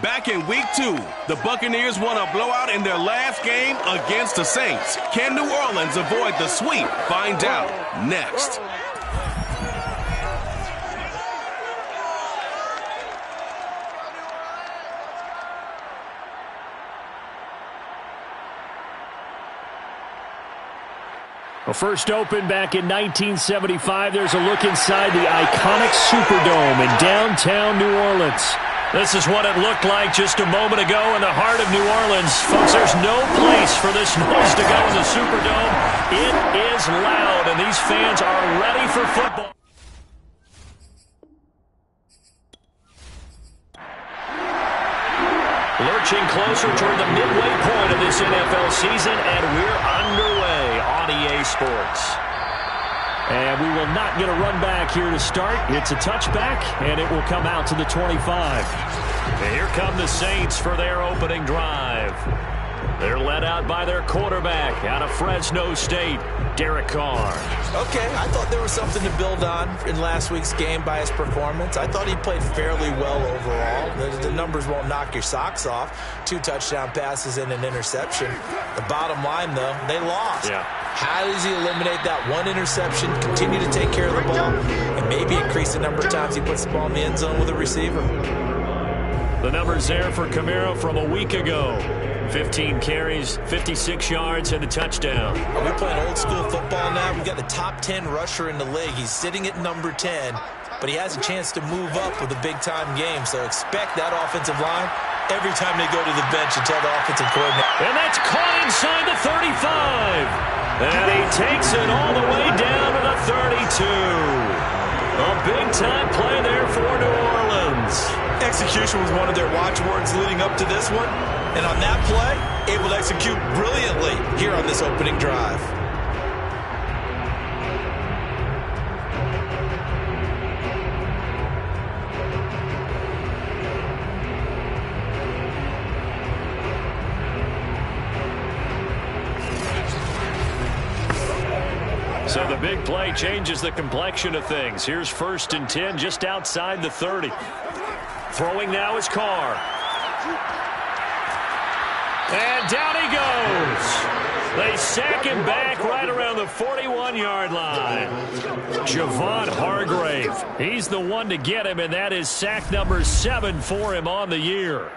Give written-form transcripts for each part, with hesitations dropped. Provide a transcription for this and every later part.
Back in week 2, the Buccaneers won a blowout in their last game against the Saints. Can New Orleans avoid the sweep? Find out next. Well, first opened back in 1975. There's a look inside the iconic Superdome in downtown New Orleans. This is what it looked like just a moment ago in the heart of New Orleans. Folks, there's no place for this noise to go in the Superdome. It is loud, and these fans are ready for football. Lurching closer toward the midway point of this NFL season, and we're underway on EA Sports. And we will not get a run back here to start. It's a touchback, and it will come out to the 25. And here come the Saints for their opening drive. They're led out by their quarterback out of Fresno State, Derek Carr. Okay, I thought there was something to build on in last week's game by his performance. I thought he played fairly well overall. The numbers won't knock your socks off. 2 touchdown passes and an interception. The bottom line, though, they lost. Yeah. How does he eliminate that one interception, continue to take care of the ball, and maybe increase the number of times he puts the ball in the end zone with a receiver? The numbers there for Kamara from a week ago. 15 carries, 56 yards, and a touchdown. Are we playing old school football now? We got the top 10 rusher in the league. He's sitting at number 10, but he has a chance to move up with a big-time game. So expect that offensive line every time they go to the bench and tell the offensive coordinator. And that's caught inside the 35. And he takes it all the way down to the 32. A big-time play there for New Orleans. Execution was one of their watchwords leading up to this one. And on that play, able to execute brilliantly here on this opening drive. So the big play changes the complexion of things. Here's 1st and 10 just outside the 30. Throwing now is Carr. And down he goes. They sack him back right around the 41-yard line. Javon Hargrave. He's the one to get him, and that is sack number 7 for him on the year.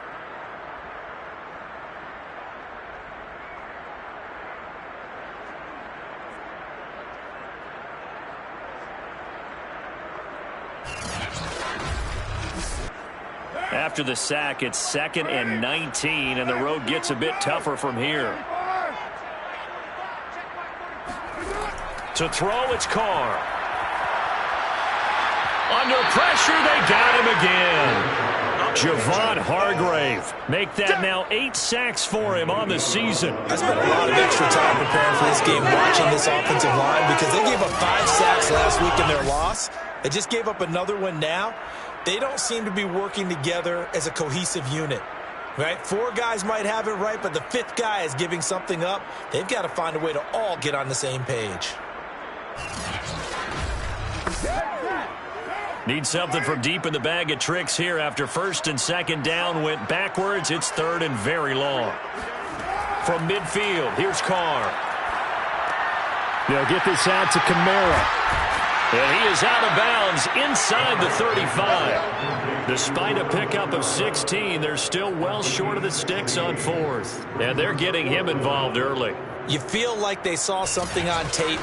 After the sack, it's 2nd and 19, and the road gets a bit tougher from here. To throw, it's Carr. Under pressure, they got him again. Javon Hargrave. Make that now 8 sacks for him on the season. I spent a lot of extra time preparing for this game, watching this offensive line, because they gave up 5 sacks last week in their loss. They just gave up another one now. They don't seem to be working together as a cohesive unit, right? 4 guys might have it right, but the 5th guy is giving something up. They've got to find a way to all get on the same page. Need something from deep in the bag of tricks here after 1st and 2nd down went backwards. It's 3rd and very long. From midfield, here's Carr. They'll get this out to Kamara. And he is out of bounds inside the 35. Despite a pickup of 16, they're still well short of the sticks on 4th. And they're getting him involved early. You feel like they saw something on tape,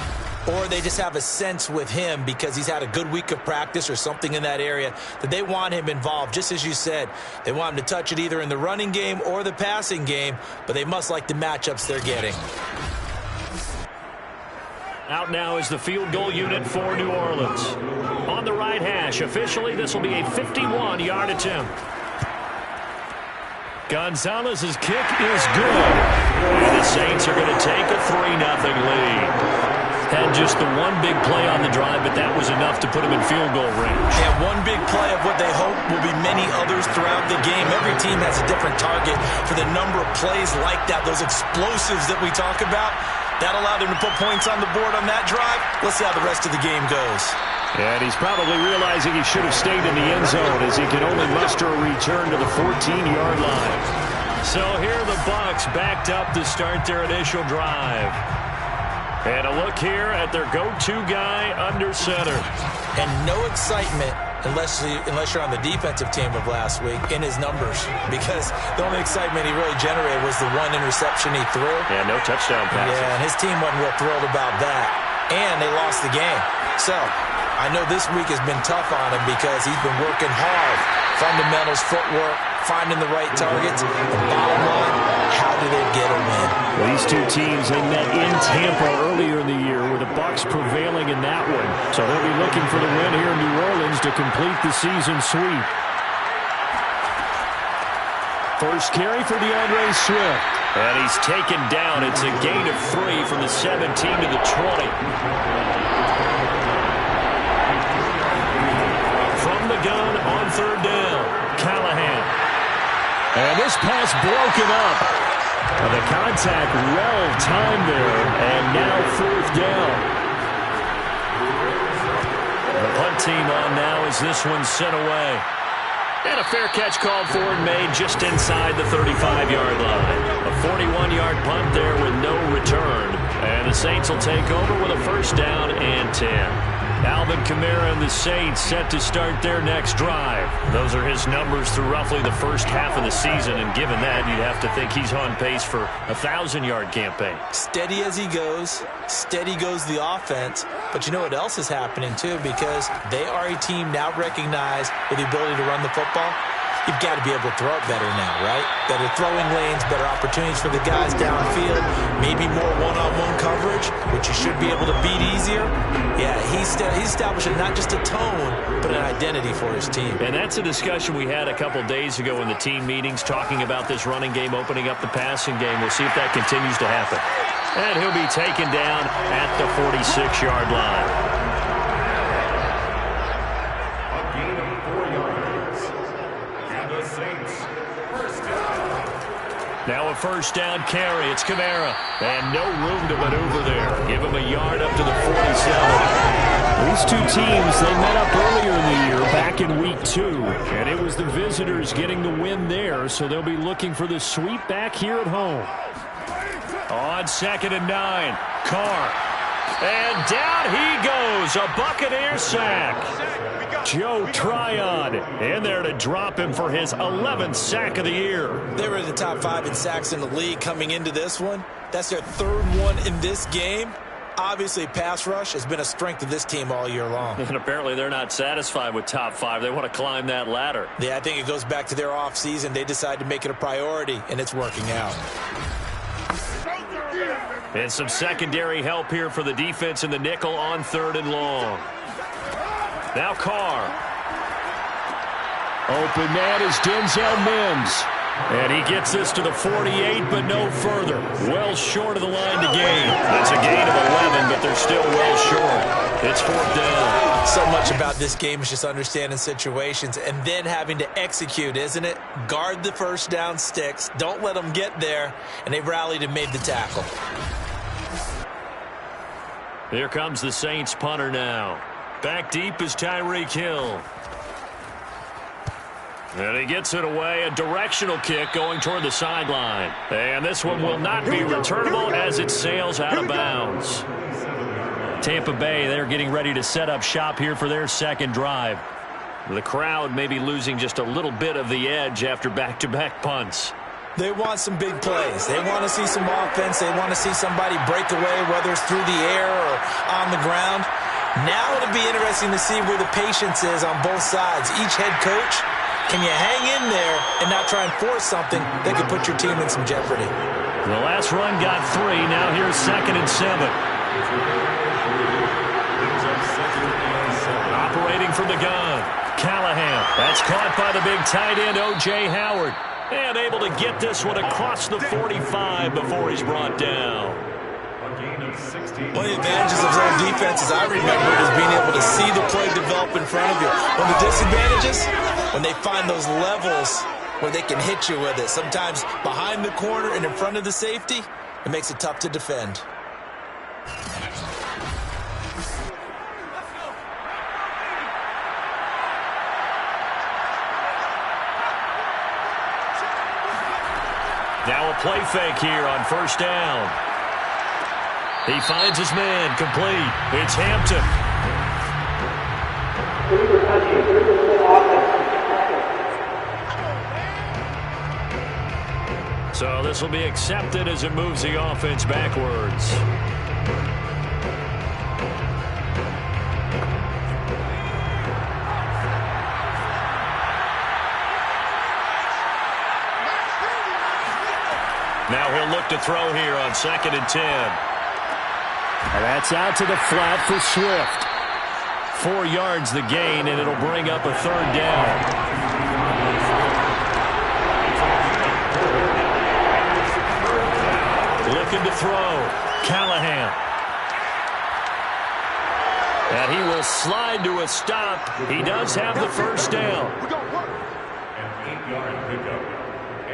or they just have a sense with him because he's had a good week of practice or something in that area that they want him involved. Just as you said, they want him to touch it either in the running game or the passing game, but they must like the matchups they're getting. Out now is the field goal unit for New Orleans. On the right hash, officially, this will be a 51-yard attempt. Gonzalez's kick is good. And the Saints are going to take a 3-0 lead. Had just the one big play on the drive, but that was enough to put him in field goal range. And one big play of what they hope will be many others throughout the game. Every team has a different target for the number of plays like that, those explosives that we talk about. That allowed them to put points on the board on that drive. Let's see how the rest of the game goes. And he's probably realizing he should have stayed in the end zone as he can only muster a return to the 14-yard line. So here are the Bucs backed up to start their initial drive. And a look here at their go-to guy under center. And no excitement unless you're on the defensive team of last week in his numbers, because the only excitement he really generated was the one interception he threw. Yeah, no touchdown passes. Yeah, and his team wasn't real thrilled about that. And they lost the game. So I know this week has been tough on him because he's been working hard. Fundamentals, footwork, finding the right targets. The bottom line, how do they get a win? Well, these two teams, they met in Tampa earlier in the year with the Bucs prevailing in that one. So they'll be looking for the win here in New Orleans to complete the season sweep. First carry for DeAndre Swift. And he's taken down. It's a gain of 3 from the 17 to the 20. From the gun on third down, Callahan. And this pass broken up. And the contact well timed there, and now fourth down. The punt team on now as this one's sent away. And a fair catch called for and made just inside the 35-yard line. A 41-yard punt there with no return. And the Saints will take over with a first down and 10. Alvin Kamara and the Saints set to start their next drive. Those are his numbers through roughly the first half of the season, and given that, you'd have to think he's on pace for a 1,000-yard campaign. Steady as he goes, steady goes the offense, but you know what else is happening too, because they are a team now recognized with the ability to run the football. You've got to be able to throw it better now, right? Better throwing lanes, better opportunities for the guys downfield, maybe more one-on-one coverage, which you should be able to beat easier. Yeah, he's establishing not just a tone, but an identity for his team. And that's a discussion we had a couple days ago in the team meetings, talking about this running game, opening up the passing game. We'll see if that continues to happen. And he'll be taken down at the 46-yard line. Now a first down carry. It's Kamara. And no room to maneuver there. Give him a yard up to the 47. These two teams, they met up earlier in the year, back in week 2. And it was the visitors getting the win there, so they'll be looking for the sweep back here at home. On 2nd and 9, Carr. And down he goes. A Buccaneer sack. Joe Tryon in there to drop him for his 11th sack of the year. They were in the top 5 in sacks in the league coming into this one. That's their 3rd one in this game. Obviously, pass rush has been a strength of this team all year long. And apparently they're not satisfied with top 5. They want to climb that ladder. Yeah, I think it goes back to their offseason. They decided to make it a priority, and it's working out. And some secondary help here for the defense in the nickel on 3rd and long. Now Carr. Open man is Denzel Mims. And he gets this to the 48, but no further. Well short of the line to gain. That's a gain of 11, but they're still well short. It's 4th down. So much about this game is just understanding situations and then having to execute, isn't it? Guard the first down sticks. Don't let them get there. And they rallied and made the tackle. Here comes the Saints punter now. Back deep is Tyreek Hill. And he gets it away. A directional kick going toward the sideline. And this one will not be returnable as it sails out of bounds. Tampa Bay, they're getting ready to set up shop here for their second drive. The crowd may be losing just a little bit of the edge after back-to-back punts. They want some big plays. They want to see some offense. They want to see somebody break away, whether it's through the air or on the ground. Now it'll be interesting to see where the patience is on both sides. Each head coach, can you hang in there and not try and force something that could put your team in some jeopardy? The last run got 3. Now here's 2nd and 7. Operating from the gun, Callahan. That's caught by the big tight end, O.J. Howard. And able to get this one across the 45 before he's brought down. One of the advantages of zone defense, as I remember, is being able to see the play develop in front of you. One of the disadvantages, when they find those levels where they can hit you with it. Sometimes behind the corner and in front of the safety, it makes it tough to defend. Now a play fake here on first down. He finds his man, complete. It's Hampton. So this will be accepted as it moves the offense backwards. Now he'll look to throw here on 2nd and 10. And that's out to the flat for Swift. 4 yards the gain, and it'll bring up a 3rd down. Looking to throw. Callahan. And he will slide to a stop. He does have the first down.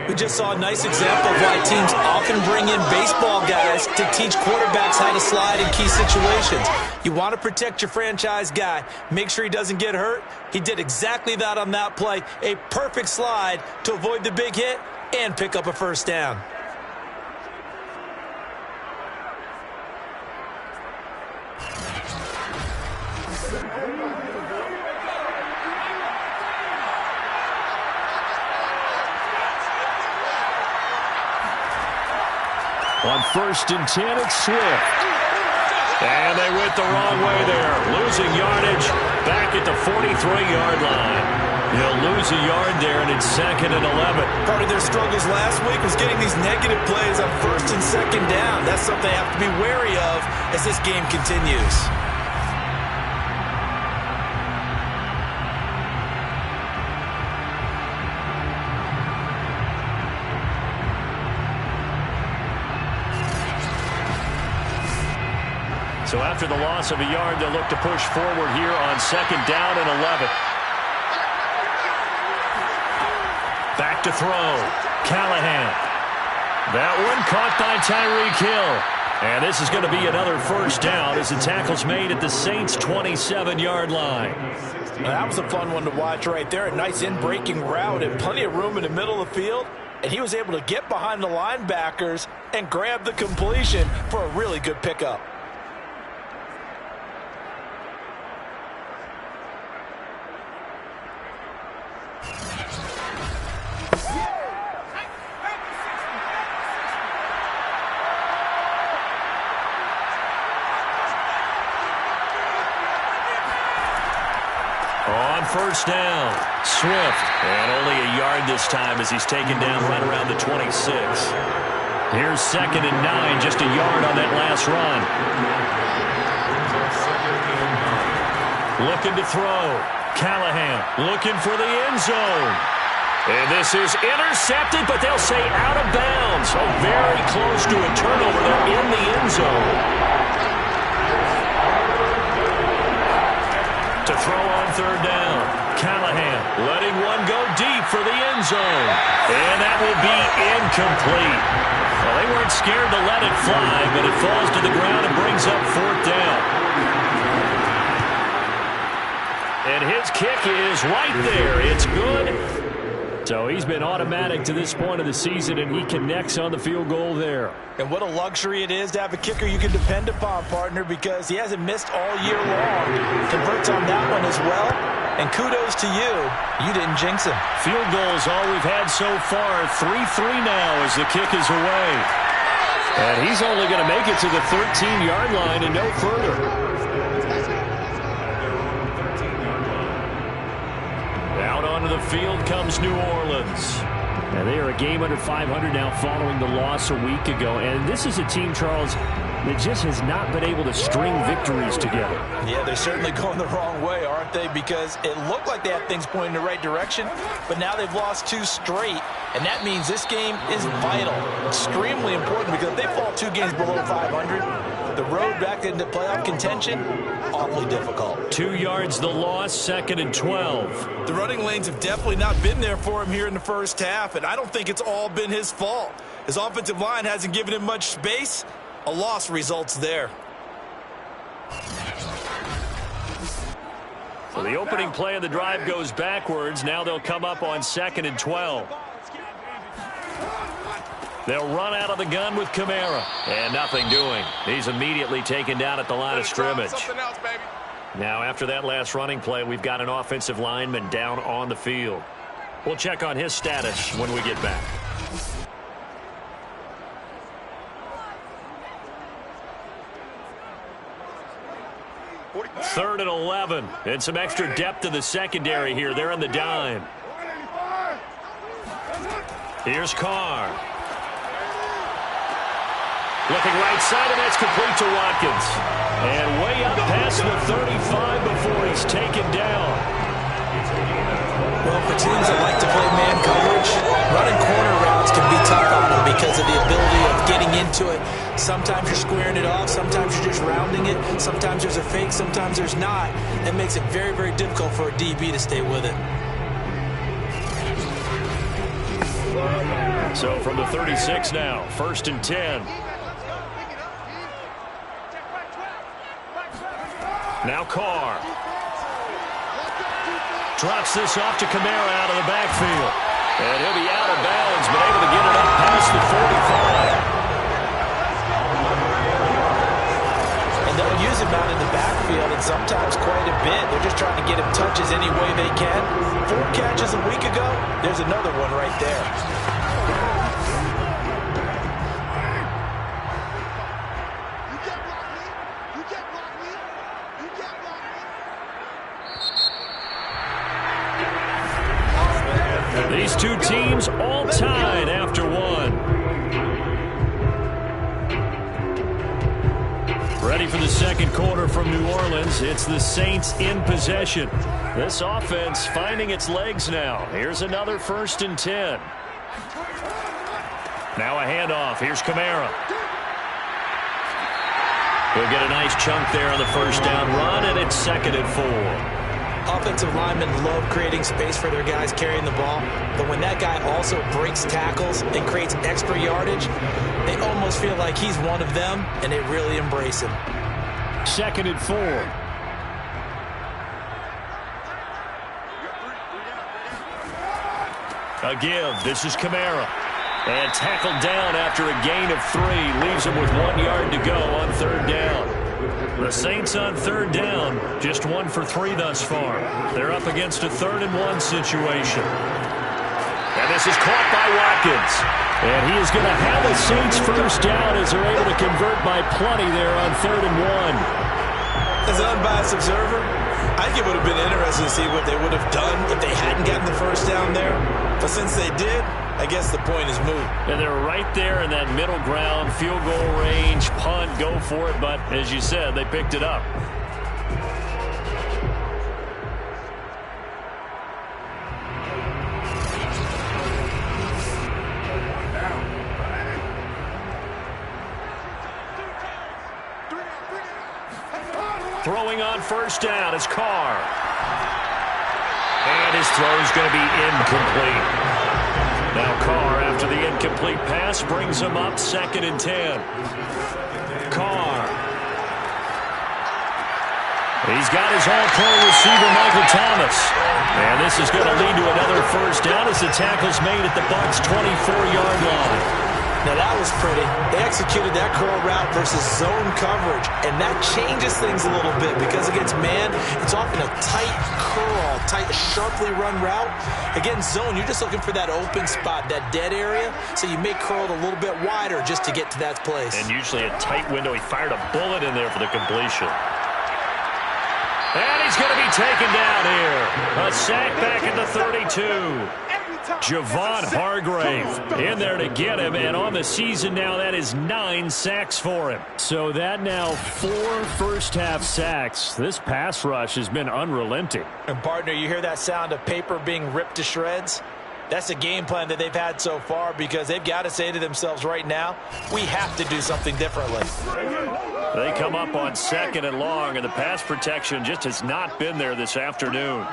We just saw a nice example of why teams often bring in baseball guys to teach quarterbacks how to slide in key situations. You want to protect your franchise guy. Make sure he doesn't get hurt. He did exactly that on that play. A perfect slide to avoid the big hit and pick up a first down. On 1st and 10, it's Swift. And they went the wrong way there. Losing yardage back at the 43-yard line. He'll lose a yard there, and it's 2nd and 11. Part of their struggles last week was getting these negative plays on 1st and 2nd down. That's something they have to be wary of as this game continues. So after the loss of a yard, they'll look to push forward here on 2nd down and 11. Back to throw. Callahan. That one caught by Tyreek Hill. And this is going to be another first down as the tackle's made at the Saints' 27-yard line. Well, that was a fun one to watch right there. A nice in-breaking route and plenty of room in the middle of the field. And he was able to get behind the linebackers and grab the completion for a really good pickup. On first down, Swift. And only a yard this time as he's taken down right around the 26. Here's 2nd and 9, just a yard on that last run. Looking to throw. Callahan looking for the end zone. And this is intercepted, but they'll say out of bounds. So very close to a turnover there in the end zone. To throw on 3rd down. Callahan letting one go deep for the end zone. And that will be incomplete. Well, they weren't scared to let it fly, but it falls to the ground and brings up 4th down. And his kick is right there. It's good. So he's been automatic to this point of the season, and he connects on the field goal there. And what a luxury it is to have a kicker you can depend upon, partner, because he hasn't missed all year long. Converts on that one as well. And kudos to you. You didn't jinx him. Field goals all we've had so far. 3-3 now as the kick is away. And he's only going to make it to the 13-yard line and no further. Out onto the field comes New Orleans. And they are a game under 500 now following the loss a week ago. And this is a team, Charles, that just has not been able to string victories together. Yeah, they're certainly going the wrong way, aren't they? Because it looked like they had things pointing in the right direction, but now they've lost 2 straight. And that means this game is vital, extremely important, because if they fall 2 games below 500, the road back into playoff contention, awfully difficult. 2 yards the loss, 2nd and 12. The running lanes have definitely not been there for him here in the first half, and I don't think it's all been his fault. His offensive line hasn't given him much space. A loss results there. So the opening play of the drive goes backwards. Now they'll come up on 2nd and 12. They'll run out of the gun with Kamara. And nothing doing. He's immediately taken down at the line of scrimmage. Now, after that last running play, we've got an offensive lineman down on the field. We'll check on his status when we get back. Third and 11. And some extra depth in the secondary here. They're in the dime. Here's Carr. Looking right side, and that's complete to Watkins. And way up past the 35 before he's taken down. Well, for teams that like to play man coverage, running corner routes can be tough on them because of the ability of getting into it. Sometimes you're squaring it off. Sometimes you're just rounding it. Sometimes there's a fake. Sometimes there's not. It makes it very, very difficult for a DB to stay with it. So from the 36 now, 1st and 10. Now Carr. Drops this off to Kamara out of the backfield. And he'll be out of bounds, but able to get it up past the 45. And they'll use him out in the backfield, and sometimes quite a bit. They're just trying to get him touches any way they can. 4 catches a week ago. There's another one right there. These two teams all tied after one. Ready for the second quarter from New Orleans. It's the Saints in possession. This offense finding its legs now. Here's another 1st and 10. Now a handoff. Here's Kamara. He'll get a nice chunk there on the first down run, and it's 2nd and 4. Offensive linemen love creating space for their guys carrying the ball, but when that guy also breaks tackles and creates extra yardage, they almost feel like he's one of them, and they really embrace him. 2nd and 4. A give. This is Kamara. And tackled down after a gain of 3. Leaves him with 1 yard to go on 3rd down. The Saints on 3rd down, just 1 for 3 thus far. They're up against a 3rd and 1 situation. And this is caught by Watkins. And he is going to have the Saints first down as they're able to convert by plenty there on 3rd and 1. As an unbiased observer, I think it would have been interesting to see what they would have done if they hadn't gotten the first down there. But since they did, I guess the point is moot. And they're right there in that middle ground, field goal range, punt, go for it. But as you said, they picked it up. Throwing on first down is Carr. And his throw is going to be incomplete. Now Carr, after the incomplete pass, brings him up 2nd and 10. Carr. He's got his all-pro receiver, Michael Thomas. And this is going to lead to another first down as the tackle's made at the Bucs' 24-yard line. Now that was pretty. They executed that curl route versus zone coverage, and that changes things a little bit because against man, it's often a tight curl, tight, sharply run route. Against zone, you're just looking for that open spot, that dead area, so you may curl it a little bit wider just to get to that place. And usually a tight window. He fired a bullet in there for the completion. And he's going to be taken down here. A sack back at the 32. Javon Hargrave in there to get him, and on the season now, that is 9 sacks for him. So that now 4 first-half sacks. This pass rush has been unrelenting. And, partner, you hear that sound of paper being ripped to shreds? That's the game plan that they've had so far because they've got to say to themselves right now, we have to do something differently. They come up on 2nd and long, and the pass protection just has not been there this afternoon.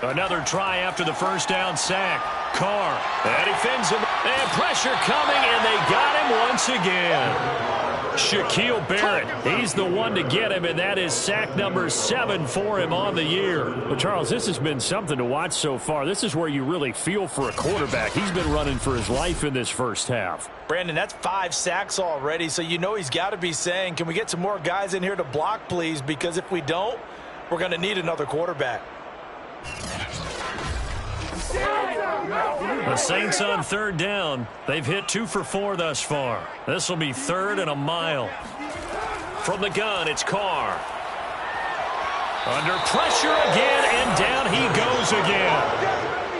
Another try after the first down sack. Carr. And he fins him. And pressure coming, and they got him once once again. Shaquille Barrett, he's the one to get him, and that is sack number 7 for him on the year. Well, Charles, this has been something to watch so far. This is where you really feel for a quarterback. He's been running for his life in this first half. Brandon, that's 5 sacks already, so you know he's got to be saying, can we get some more guys in here to block, please? Because if we don't, we're going to need another quarterback. The Saints on 3rd down. They've hit 2 for 4 thus far. This will be 3rd and a mile. From the gun, it's Carr. Under pressure again, and down he goes again.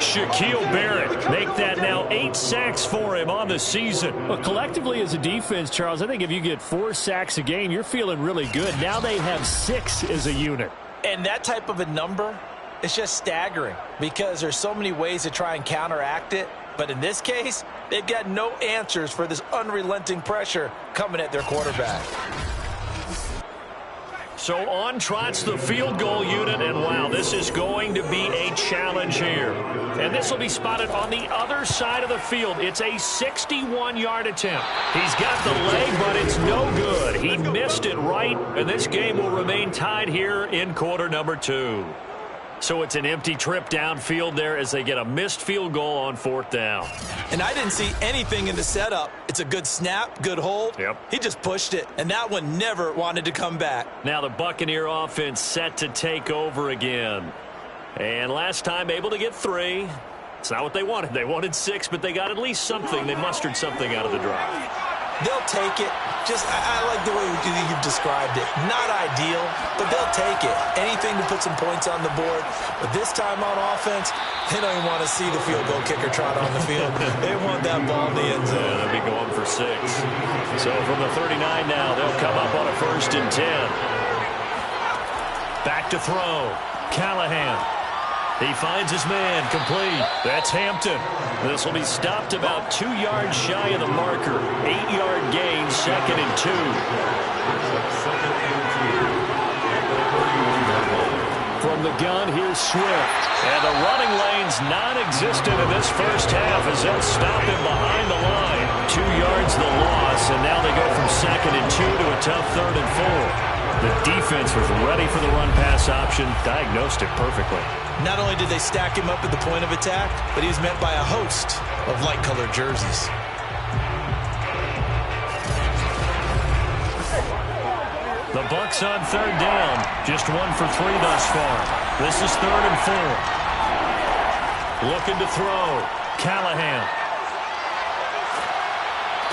Shaquille Barrett make that now 8 sacks for him on the season. Well, collectively as a defense, Charles, I think if you get 4 sacks a game, you're feeling really good. Now they have 6 as a unit. And that type of a number, it's just staggering because there's so many ways to try and counteract it. But in this case, they've got no answers for this unrelenting pressure coming at their quarterback. So on trots the field goal unit, and wow, this is going to be a challenge here. And this will be spotted on the other side of the field. It's a 61-yard attempt. He's got the leg, but it's no good. He missed it right, and this game will remain tied here in quarter number 2. So it's an empty trip downfield there as they get a missed field goal on 4th down. And I didn't see anything in the setup. It's a good snap, good hold. Yep. He just pushed it, and that one never wanted to come back. Now the Buccaneer offense set to take over again. And last time able to get 3. It's not what they wanted. They wanted 6, but they got at least something. They mustered something out of the drive. They'll take it. I like the way you've described it. Not ideal, but they'll take it. Anything to put some points on the board. But this time on offense, they don't even want to see the field goal kicker trot on the field. They want that ball in the end zone. Yeah, they'll be going for 6. So from the 39 now, they'll come up on a 1st and 10. Back to throw. Callahan. He finds his man, complete. That's Hampton. This will be stopped about 2 yards shy of the marker. 8-yard gain, 2nd and 2. From the gun, here's Swift. And the running lane's non-existent in this first half as they'll stop him behind the line. 2 yards the loss, and now they go from 2nd and 2 to a tough 3rd and 4. The defense was ready for the run-pass option, diagnosed it perfectly. Not only did they stack him up at the point of attack, but he was met by a host of light-colored jerseys. The Bucs on 3rd down, just 1 for 3 thus far. This is 3rd and 4. Looking to throw, Callahan.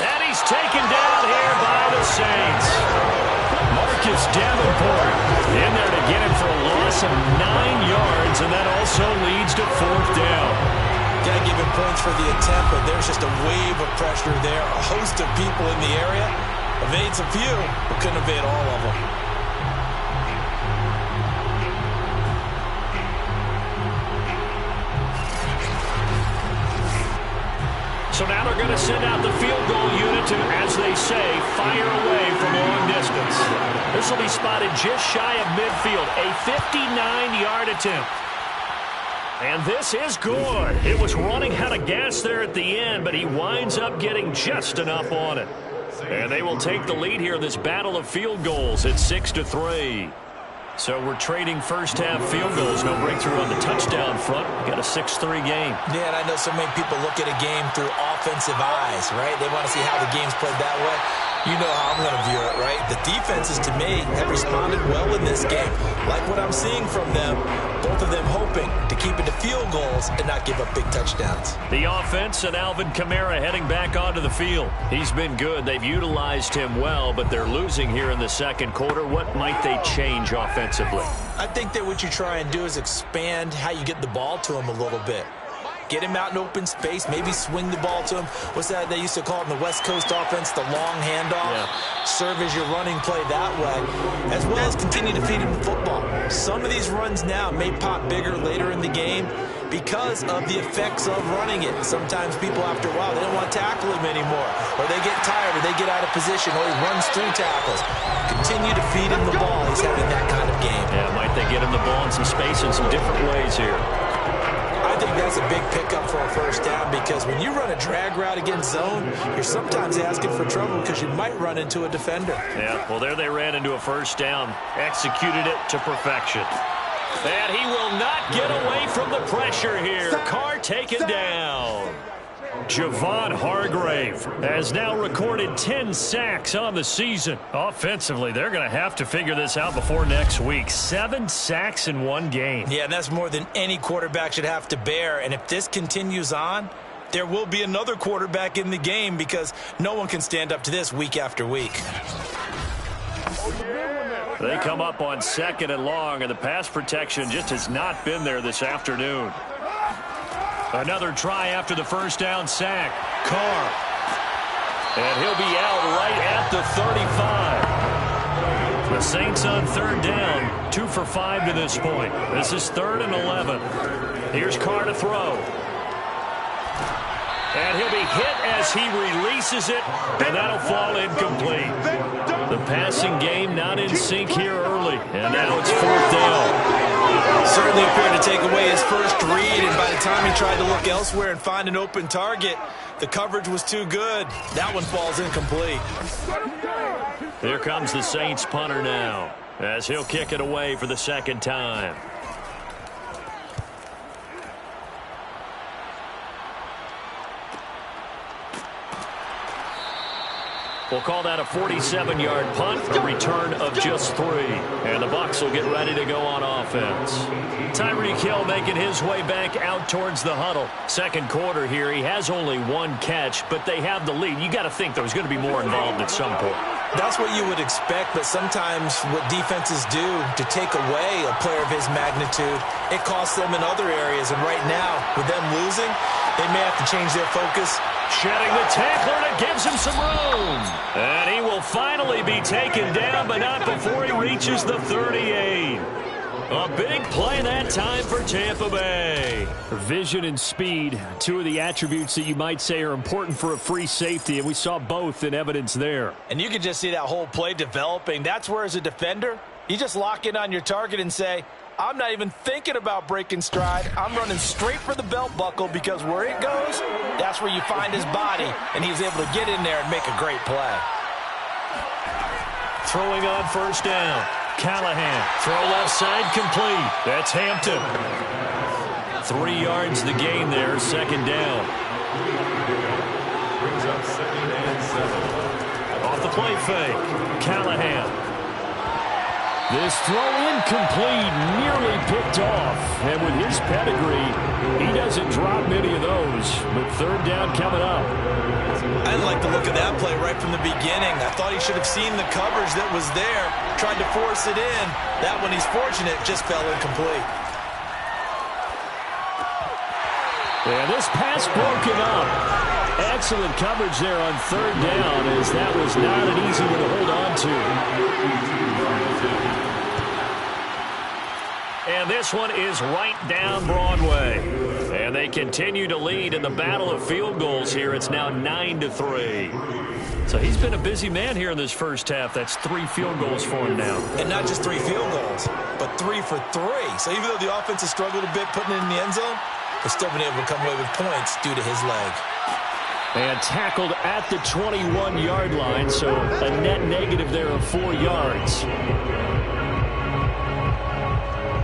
And he's taken down here by the Saints. Marcus Davenport in there to get him for a loss of 9 yards, and that also leads to 4th down. Got to give him points for the attempt, but there's just a wave of pressure there. A host of people in the area. Evades a few, but couldn't evade all of them. So now they're going to send out the field goal unit to, as they say, fire away from long distance. This will be spotted just shy of midfield, a 59-yard attempt. And this is good. It was running out of gas there at the end, but he winds up getting just enough on it. And they will take the lead here in this battle of field goals at 6-3. So we're trading first-half field goals. No breakthrough on the touchdown front. Got a 6-3 game. Yeah, and I know so many people look at a game through offensive eyes, right? They want to see how the game's played that way. You know how I'm going to view it, right? The defenses, to me, have responded well in this game. Like what I'm seeing from them, both of them hoping to keep it to field goals and not give up big touchdowns. The offense and Alvin Kamara heading back onto the field. He's been good. They've utilized him well, but they're losing here in the second quarter. What might they change offensively? I think that what you try and do is expand how you get the ball to him a little bit. Get him out in open space, maybe swing the ball to him. What's that they used to call it in the West Coast offense, the long handoff? Yeah. Serve as your running play that way, as well as continue to feed him the football. Some of these runs now may pop bigger later in the game because of the effects of running it. Sometimes people, after a while, they don't want to tackle him anymore, or they get tired, or they get out of position, or he runs through tackles. Continue to feed him the ball. He's having that kind of game. Yeah, might they get him the ball in some space in some different ways here? I think think that's a big pickup for a first down, because when you run a drag route against zone, you're sometimes asking for trouble because you might run into a defender. Yeah, well, there they ran into a first down. Executed it to perfection. And he will not get away from the pressure here. Carr taken down. Javon Hargrave has now recorded 10 sacks on the season. Offensively, they're going to have to figure this out before next week. 7 sacks in one game. Yeah, and that's more than any quarterback should have to bear. And if this continues on, there will be another quarterback in the game, because no one can stand up to this week after week. They come up on 2nd and long, and the pass protection just has not been there this afternoon. Another try after the first down sack. Carr. And he'll be out right at the 35. The Saints on 3rd down. 2 for 5 to this point. This is 3rd and 11. Here's Carr to throw. And he'll be hit as he releases it, and that'll fall incomplete. The passing game not in sync here early, and now it's 4th down. Certainly appeared to take away his first read, and by the time he tried to look elsewhere and find an open target, the coverage was too good. That one falls incomplete. Here comes the Saints punter now, as he'll kick it away for the 2nd time. We'll call that a 47-yard punt, a return of just 3. And the Bucs will get ready to go on offense. Tyreek Hill making his way back out towards the huddle. 2nd quarter here. He has only 1 catch, but they have the lead. You got to think there's going to be more involved at some point. That's what you would expect, but sometimes what defenses do to take away a player of his magnitude, it costs them in other areas. And right now, with them losing, they may have to change their focus. Shedding the tackler, and it gives him some room. And he will finally be taken down, but not before he reaches the 38. A big play that time for Tampa Bay. Vision and speed, 2 of the attributes that you might say are important for a free safety, and we saw both in evidence there. And you can just see that whole play developing. That's where, as a defender, you just lock in on your target and say, I'm not even thinking about breaking stride. I'm running straight for the belt buckle, because where it goes, that's where you find his body, and he was able to get in there and make a great play. Throwing on 1st down. Callahan, throw left side, complete. That's Hampton. 3 yards the gain there, 2nd down. Off the play fake, Callahan. This throw incomplete, nearly picked off. And with his pedigree, he doesn't drop many of those. But 3rd down coming up. I didn't like the look of that play right from the beginning. I thought he should have seen the coverage that was there, tried to force it in. That one, he's fortunate, just fell incomplete. And this pass broken up. Excellent coverage there on 3rd down, as that was not an easy one to hold on to. And this one is right down Broadway. And they continue to lead in the battle of field goals here. It's now 9-3. So he's been a busy man here in this first half. That's 3 field goals for him now. And not just 3 field goals, but 3 for 3. So even though the offense has struggled a bit putting it in the end zone, they've still been able to come away with points due to his leg. And tackled at the 21-yard line, so a net negative there of 4 yards.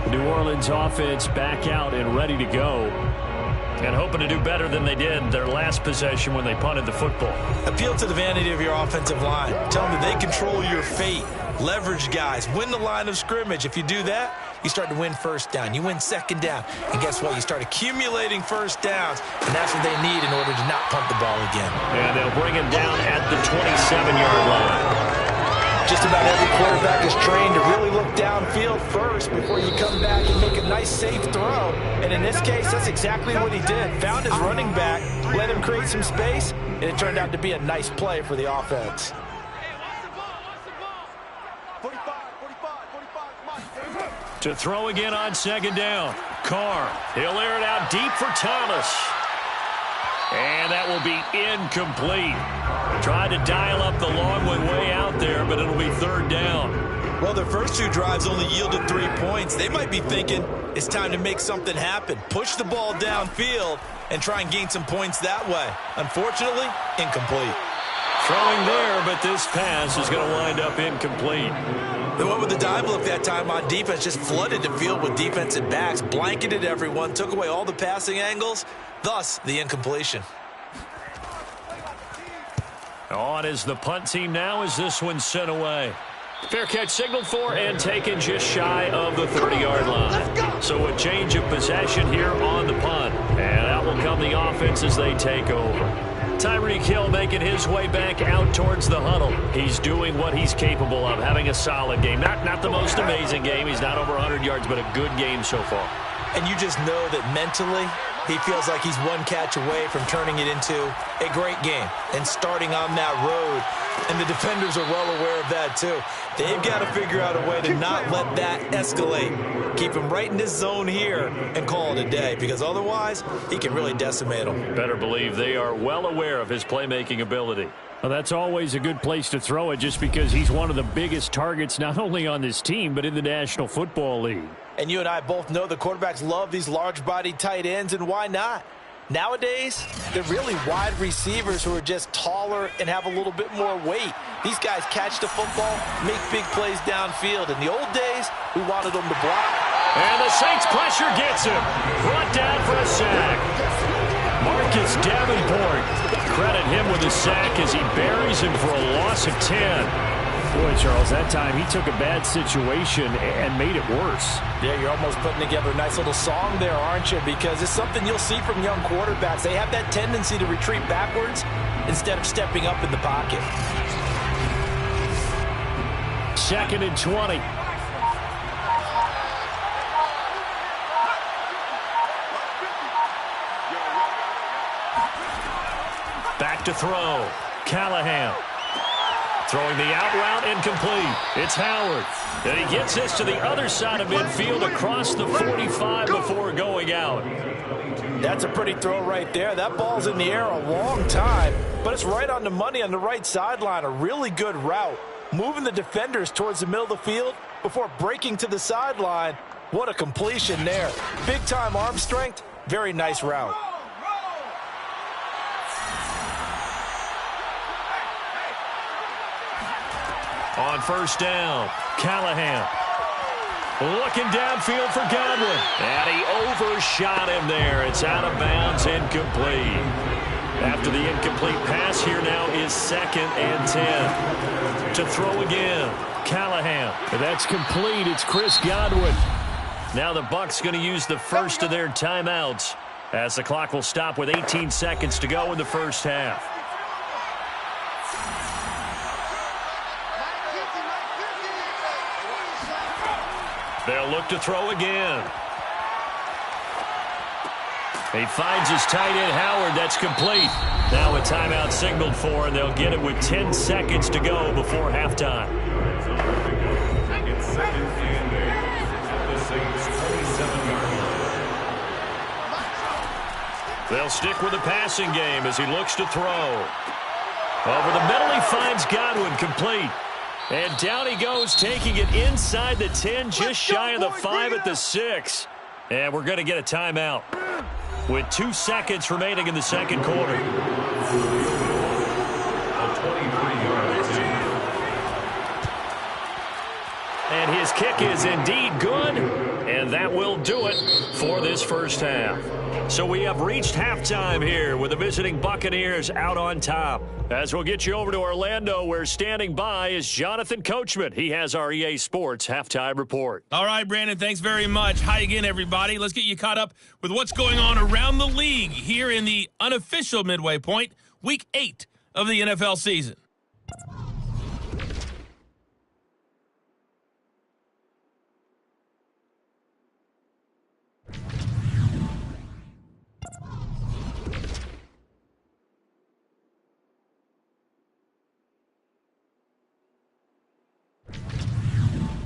New Orleans offense back out and ready to go. And hoping to do better than they did their last possession when they punted the football. Appeal to the vanity of your offensive line. Tell them that they control your fate. Leverage guys. Win the line of scrimmage. If you do that, you start to win 1st down. You win 2nd down. And guess what? You start accumulating 1st downs. And that's what they need in order to not punt the ball again. And they'll bring him down at the 27-yard line. Just about every quarterback is trained to really look downfield first before you come back and make a nice, safe throw. And in this case, that's exactly what he did. Found his running back, let him create some space, and it turned out to be a nice play for the offense. To throw again on 2nd down. Carr, he'll air it out deep for Thomas. And that will be incomplete. Tried to dial up the long one way out there, but it'll be 3rd down. Well, their first 2 drives only yielded 3 points. They might be thinking it's time to make something happen. Push the ball downfield and try and gain some points that way. Unfortunately, incomplete. Throwing there, but this pass is going to wind up incomplete. They went with the dive look that time on defense, just flooded the field with defensive backs, blanketed everyone, took away all the passing angles, thus the incompletion. On is the punt team now as this one's sent away. Fair catch signaled for and taken just shy of the 30-yard line. So a change of possession here on the punt. And out will come the offense as they take over. Tyreek Hill making his way back out towards the huddle. He's doing what he's capable of, having a solid game. Not the most amazing game. He's not over 100 yards, but a good game so far. And you just know that mentally he feels like he's one catch away from turning it into a great game and starting on that road. And the defenders are well aware of that too. They've got to figure out a way to not let that escalate. Keep him right in this zone here and call it a day, because otherwise he can really decimate them. Better believe they are well aware of his playmaking ability. Well, that's always a good place to throw it, just because he's one of the biggest targets not only on this team but in the National Football League. And you and I both know the quarterbacks love these large-bodied tight ends, and why not? Nowadays, they're really wide receivers who are just taller and have a little bit more weight. These guys catch the football, make big plays downfield. In the old days, we wanted them to block. And the Saints pressure gets him. Brought down for a sack. Marcus Davenport. Credit him with a sack as he buries him for a loss of 10. Boy, Charles, that time he took a bad situation and made it worse. Yeah, you're almost putting together a nice little song there, aren't you? Because it's something you'll see from young quarterbacks. They have that tendency to retreat backwards instead of stepping up in the pocket. 2nd and 20. Back to throw. Callahan. Throwing the out route, incomplete. It's Howard. And he gets this to the other side of midfield across the 45 before going out. That's a pretty throw right there. That ball's in the air a long time, but it's right on the money on the right sideline. A really good route. Moving the defenders towards the middle of the field before breaking to the sideline. What a completion there. Big-time arm strength. Very nice route. On first down, Callahan. Looking downfield for Godwin. And he overshot him there. It's out of bounds, incomplete. After the incomplete pass, here now is 2nd and 10. To throw again, Callahan. That's complete. It's Chris Godwin. Now the Bucs going to use the first of their timeouts as the clock will stop with 18 seconds to go in the first half. They'll look to throw again. He finds his tight end, Howard. That's complete. Now a timeout signaled for, and they'll get it with 10 seconds to go before halftime. It's 2nd and 8. The Saints 27-yard line. They'll stick with the passing game as he looks to throw. Over the middle, he finds Godwin, complete. And down he goes, taking it inside the 10, just shy of the 5 at the 6. And we're going to get a timeout with 2 seconds remaining in the second quarter. A 23-yard And his kick is indeed good, and that will do it for this first half. So we have reached halftime here with the visiting Buccaneers out on top. As we'll get you over to Orlando, where standing by is Jonathan Coachman. He has our EA Sports halftime report. All right, Brandon, thanks very much. Hi again, everybody. Let's get you caught up with what's going on around the league here in the unofficial midway point, Week 8 of the NFL season.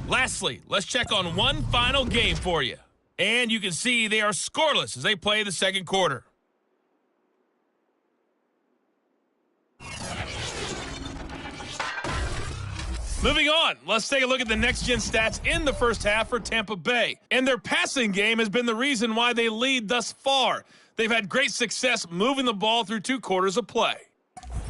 Lastly, let's check on one final game for you. And you can see they are scoreless as they play the second quarter. Moving on, let's take a look at the next-gen stats in the first half for Tampa Bay. And their passing game has been the reason why they lead thus far. They've had great success moving the ball through 2 quarters of play.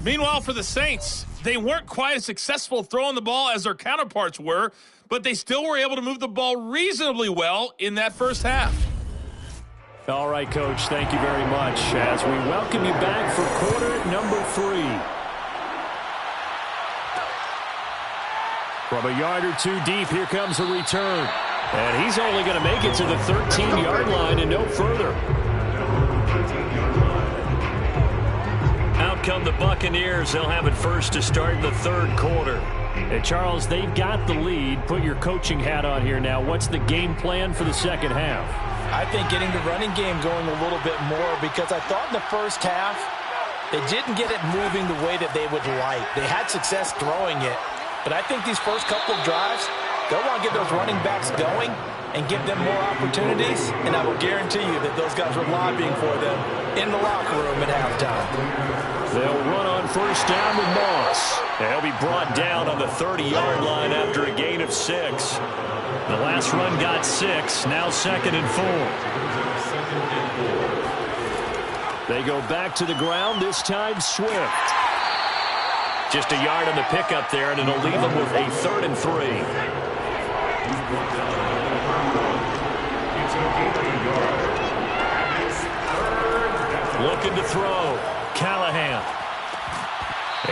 Meanwhile, for the Saints, they weren't quite as successful throwing the ball as their counterparts were, but they still were able to move the ball reasonably well in that first half. All right, Coach, thank you very much as we welcome you back for quarter number 3. From a yard or 2 deep, here comes a return. And he's only going to make it to the 13-yard line and no further. Out come the Buccaneers. They'll have it first to start the 3rd quarter. And, Charles, they've got the lead. Put your coaching hat on here now. What's the game plan for the second half? I think getting the running game going a little bit more, because I thought in the first half they didn't get it moving the way that they would like. They had success throwing it. But I think these first couple of drives, they'll want to get those running backs going and give them more opportunities. And I will guarantee you that those guys were lobbying for them in the locker room at halftime. They'll run on first down with Moss. They'll be brought down on the 30-yard line after a gain of 6. The last run got 6, now 2nd and 4. They go back to the ground, this time Swift. Just a yard on the pickup there, and it'll leave them with a 3rd and 3. Looking to throw. Callahan.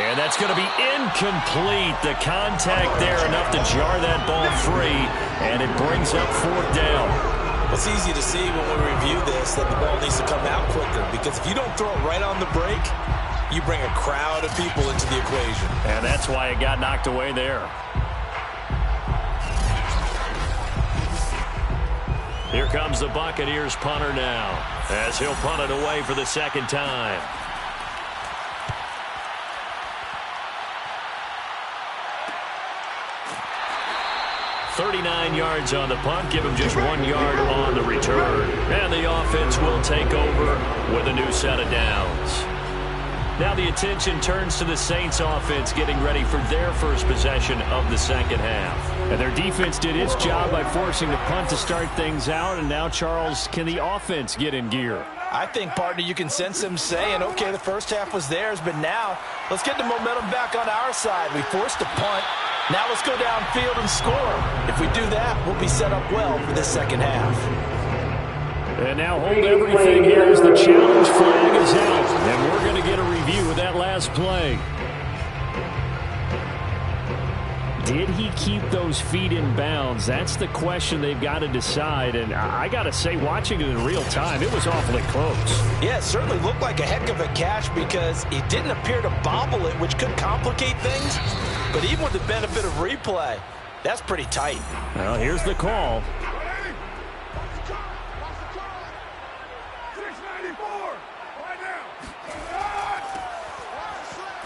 And that's going to be incomplete. The contact there enough to jar that ball free, and it brings up 4th down. It's easy to see when we review this that the ball needs to come out quicker, because if you don't throw it right on the break, you bring a crowd of people into the equation. And that's why it got knocked away there. Here comes the Buccaneers punter now, as he'll punt it away for the 2nd time. .39 yards on the punt, give him just 1 yard on the return. And the offense will take over with a new set of downs. Now the attention turns to the Saints offense getting ready for their first possession of the second half. And their defense did its job by forcing the punt to start things out. And now, Charles, can the offense get in gear? I think, partner, you can sense them saying, okay, the first half was theirs, but now let's get the momentum back on our side. We forced a punt. Now let's go downfield and score. If we do that, we'll be set up well for the second half. And now hold everything here as the challenge flag is out. And we're going to get a review of that last play. Did he keep those feet in bounds? That's the question they've got to decide. And I got to say, watching it in real time, it was awfully close. Yeah, it certainly looked like a heck of a catch because he didn't appear to bobble it, which could complicate things. But even with the benefit of replay, that's pretty tight. Well, here's the call.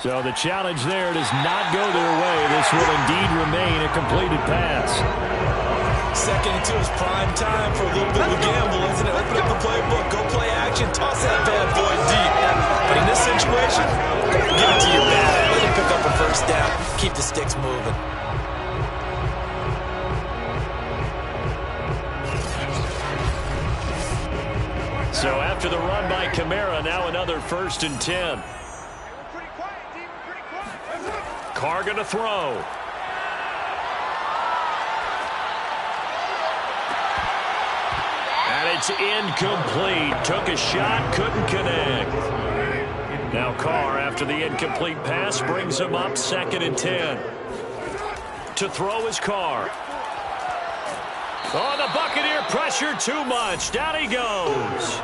So the challenge there does not go their way. This will indeed remain a completed pass. Second into his prime time for a little bit of a gamble, isn't it? Open up the playbook, go play action, toss that bad boy deep. But in this situation, give it to your man. Let him pick up a first down. Keep the sticks moving. So after the run by Kamara, now another 1st and 10. Carr going to throw. And it's incomplete. Took a shot, couldn't connect. Now Carr, after the incomplete pass, brings him up 2nd and 10. To throw is Carr. Oh, the Buccaneer pressure too much. Down he goes.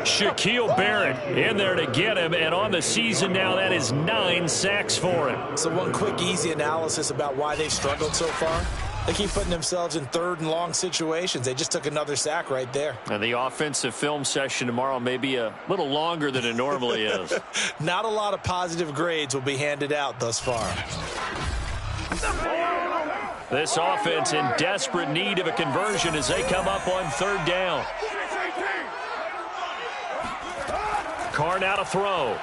Shaquille Barrett in there to get him, and on the season now, that is 9 sacks for him. So one quick, easy analysis about why they've struggled so far. They keep putting themselves in 3rd and long situations. They just took another sack right there. And the offensive film session tomorrow may be a little longer than it normally is. Not a lot of positive grades will be handed out thus far. This offense in desperate need of a conversion as they come up on 3rd down. Carr now to throw.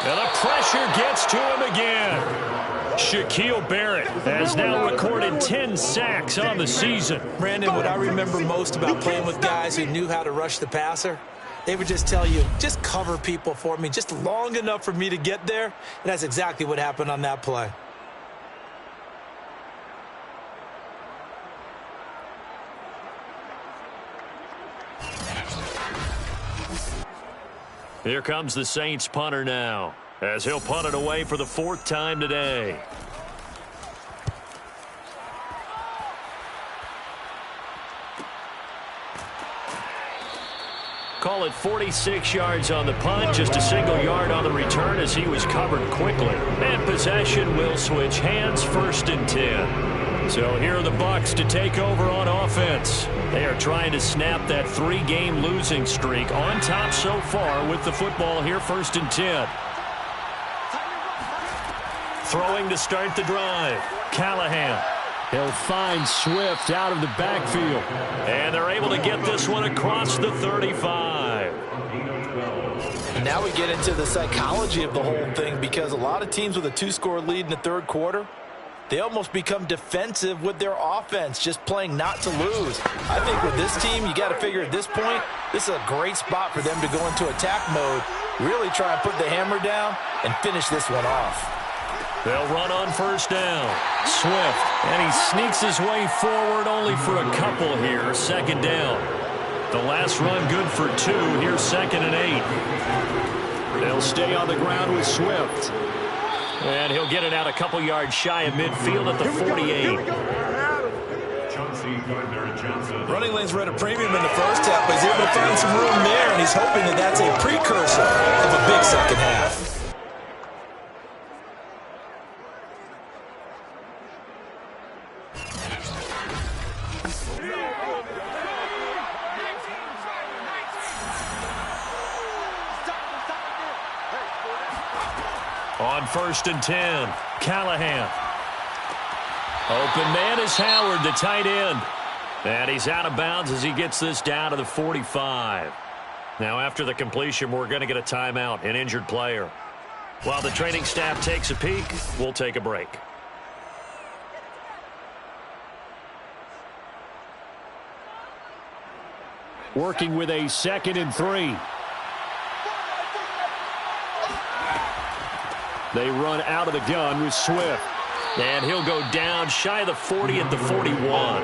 And the pressure gets to him again. Shaquille Barrett has now recorded 10 sacks on the season. Brandon, what I remember most about playing with guys who knew how to rush the passer, they would just tell you, just cover people for me, just long enough for me to get there. And that's exactly what happened on that play. Here comes the Saints punter now, as he'll punt it away for the 4th time today. Call it 46 yards on the punt, just a single yard on the return as he was covered quickly. And possession will switch hands, 1st and 10. So here are the Bucs to take over on offense. They are trying to snap that 3-game losing streak, on top so far with the football here, 1st and 10. Throwing to start the drive, Callahan. He'll find Swift out of the backfield. And they're able to get this one across the 35. Now we get into the psychology of the whole thing, because a lot of teams with a 2-score lead in the 3rd quarter, they almost become defensive with their offense, just playing not to lose. I think with this team, you got to figure at this point, this is a great spot for them to go into attack mode, really try and put the hammer down and finish this one off. They'll run on 1st down. Swift, and he sneaks his way forward only for a couple here, 2nd down. The last run good for 2, here's 2nd and 8. They'll stay on the ground with Swift. And he'll get it out a couple yards shy of midfield at the 48. Running lanes were at a premium in the 1st half, but he's able to find some room there, and he's hoping that that's a precursor of a big 2nd half. On 1st and 10, Callahan. Open man is Howard, the tight end. And he's out of bounds as he gets this down to the 45. Now after the completion, we're going to get a timeout, an injured player. While the training staff takes a peek, we'll take a break. Working with a 2nd and 3. They run out of the gun with Swift. And he'll go down shy of the 40 at the 41.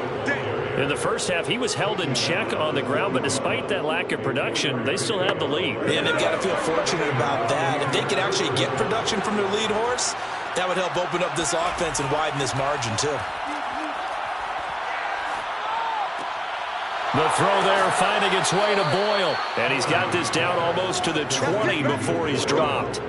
In the 1st half, he was held in check on the ground, but despite that lack of production, they still have the lead. And they've got to feel fortunate about that. If they could actually get production from their lead horse, that would help open up this offense and widen this margin too. The throw there finding its way to Boyle. And he's got this down almost to the 20 before he's dropped.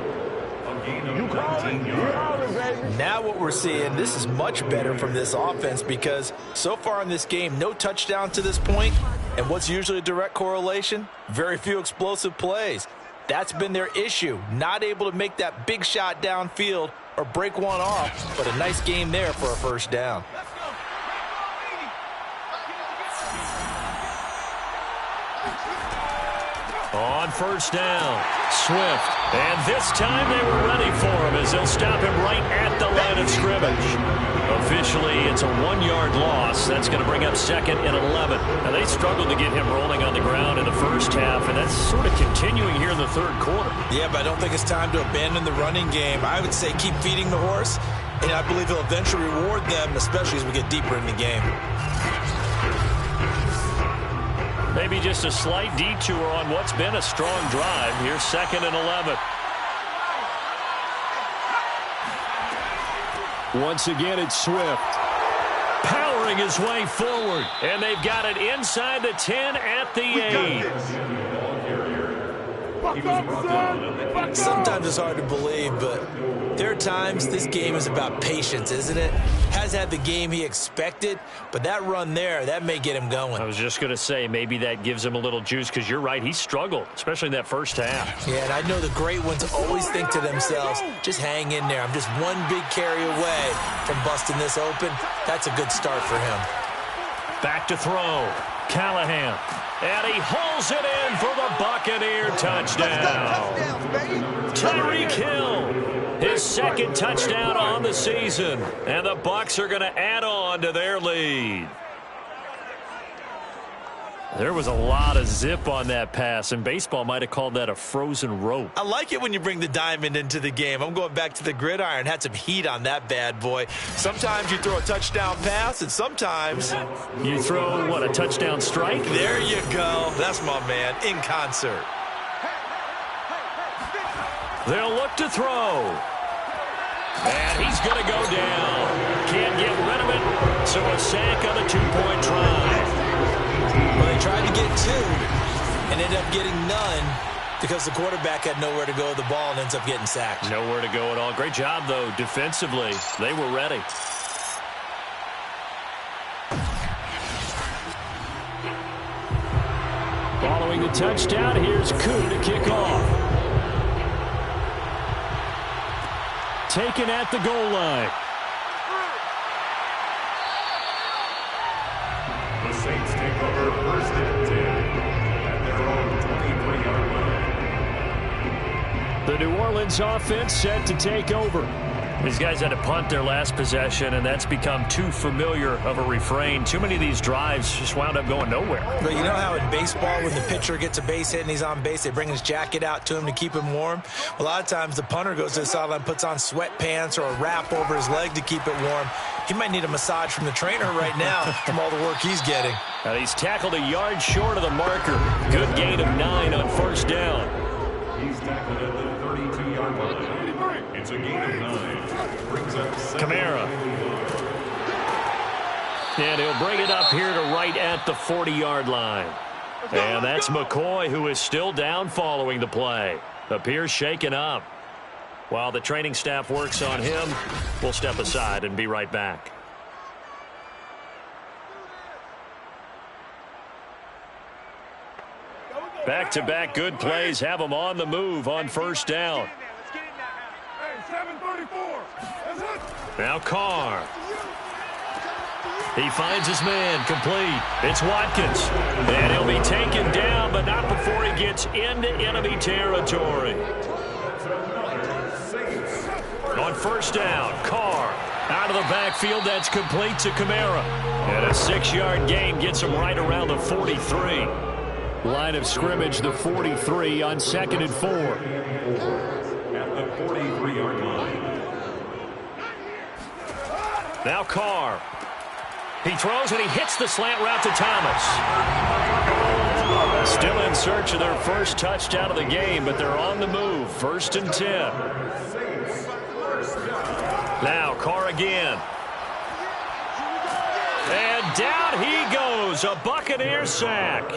Now what we're seeing, this is much better from this offense, because so far in this game, no touchdown to this point. And what's usually a direct correlation? Very few explosive plays. That's been their issue. Not able to make that big shot downfield or break one off, but a nice game there for a 1st down. On 1st down, Swift. And this time they were ready for him as they'll stop him right at the line of scrimmage. Officially, it's a 1-yard loss. That's going to bring up 2nd and 11. Now, they struggled to get him rolling on the ground in the 1st half, and that's sort of continuing here in the 3rd quarter. Yeah, but I don't think it's time to abandon the running game. I would say keep feeding the horse, and I believe he'll eventually reward them, especially as we get deeper in the game. Maybe just a slight detour on what's been a strong drive. Here's 2nd and 11. Once again, it's Swift. Powering his way forward. And they've got it inside the 10 at the 8. Sometimes it's hard to believe, but there are times this game is about patience, isn't it? Has had the game he expected, but that run there, that may get him going. I was just going to say, maybe that gives him a little juice, because you're right, he struggled, especially in that 1st half. Yeah, and I know the great ones always think to themselves, just hang in there. I'm just one big carry away from busting this open. That's a good start for him. Back to throw. Callahan. And he hauls it in for the Buccaneer touchdown. Tyreek Hill, his second touchdown on the season. And the Bucs are going to add on to their lead. There was a lot of zip on that pass, and baseball might have called that a frozen rope. I like it when you bring the diamond into the game. I'm going back to the gridiron. Had some heat on that bad boy. Sometimes you throw a touchdown pass, and sometimes you throw, what, a touchdown strike? There you go. That's my man, in concert. They'll look to throw. And he's going to go down. Can't get rid of it, so a sack on the two-point try. Well, they tried to get two and ended up getting none because the quarterback had nowhere to go with the ball and ends up getting sacked. Nowhere to go at all. Great job, though, defensively. They were ready. Following the touchdown, here's Koo to kick off. Taken at the goal line. The Saints take over first and 10 at their own 23-yard line. The New Orleans offense set to take over. These guys had to punt their last possession, and that's become too familiar of a refrain. Too many of these drives just wound up going nowhere. But you know how in baseball, when the pitcher gets a base hit and he's on base, they bring his jacket out to him to keep him warm? A lot of times the punter goes to the sideline, puts on sweatpants or a wrap over his leg to keep it warm. He might need a massage from the trainer right now from all the work he's getting. Now he's tackled a yard short of the marker. Good gain of 9 on first down. He's tackled at the 32-yard line. It's a gain of 9. Brings up Kamara. And he'll bring it up here to right at the 40-yard line. And that's McCoy, who is still down following the play. Appears shaken up. While the training staff works on him, we'll step aside and be right back. Back-to-back good plays have him on the move on first down. Now Carr. He finds his man complete. It's Watkins. And he'll be taken down, but not before he gets into enemy territory. On first down, Carr out of the backfield. That's complete to Kamara. And a 6-yard gain gets him right around the 43. Line of scrimmage, the 43 on 2nd and 4. at the 43-yard line. Now Carr. He throws and he hits the slant route to Thomas. Still in search of their first touchdown of the game, but they're on the move. 1st and 10. Now Carr again. And down he goes. A Buccaneer sack.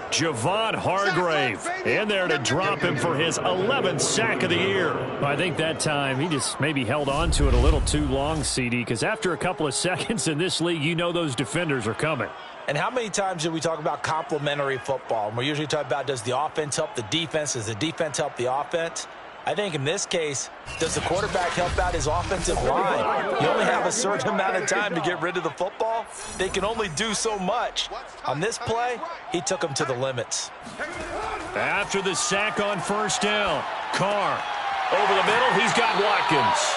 Javon Hargrave in there to drop him for his 11th sack of the year. I think that time he just maybe held on to it a little too long, CD, because after a couple of seconds in this league, you know those defenders are coming. And how many times do we talk about complementary football? And we're usually talking about, does the offense help the defense? Does the defense help the offense? I think in this case, does the quarterback help out his offensive line? You only have a certain amount of time to get rid of the football. They can only do so much. On this play, he took them to the limits. After the sack on first down, Carr over the middle. He's got Watkins.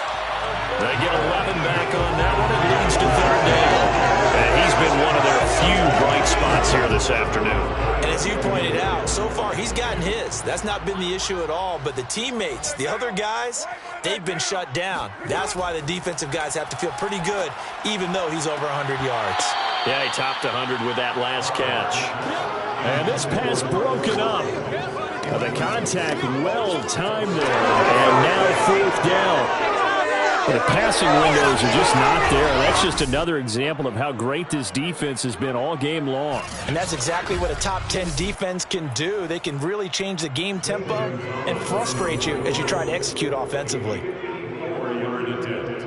They get 11 back on that one. It leads to 3rd down. And he's been one of their few bright spots here this afternoon. And as you pointed out, so far he's gotten his. That's not been the issue at all. But the teammates, the other guys, they've been shut down. That's why the defensive guys have to feel pretty good, even though he's over 100 yards. Yeah, he topped 100 with that last catch. And this pass broken up. The contact well timed there. And now 4th down. The passing windows are just not there. That's just another example of how great this defense has been all game long. And that's exactly what a top 10 defense can do. They can really change the game tempo and frustrate you as you try to execute offensively. 4-yard attempt.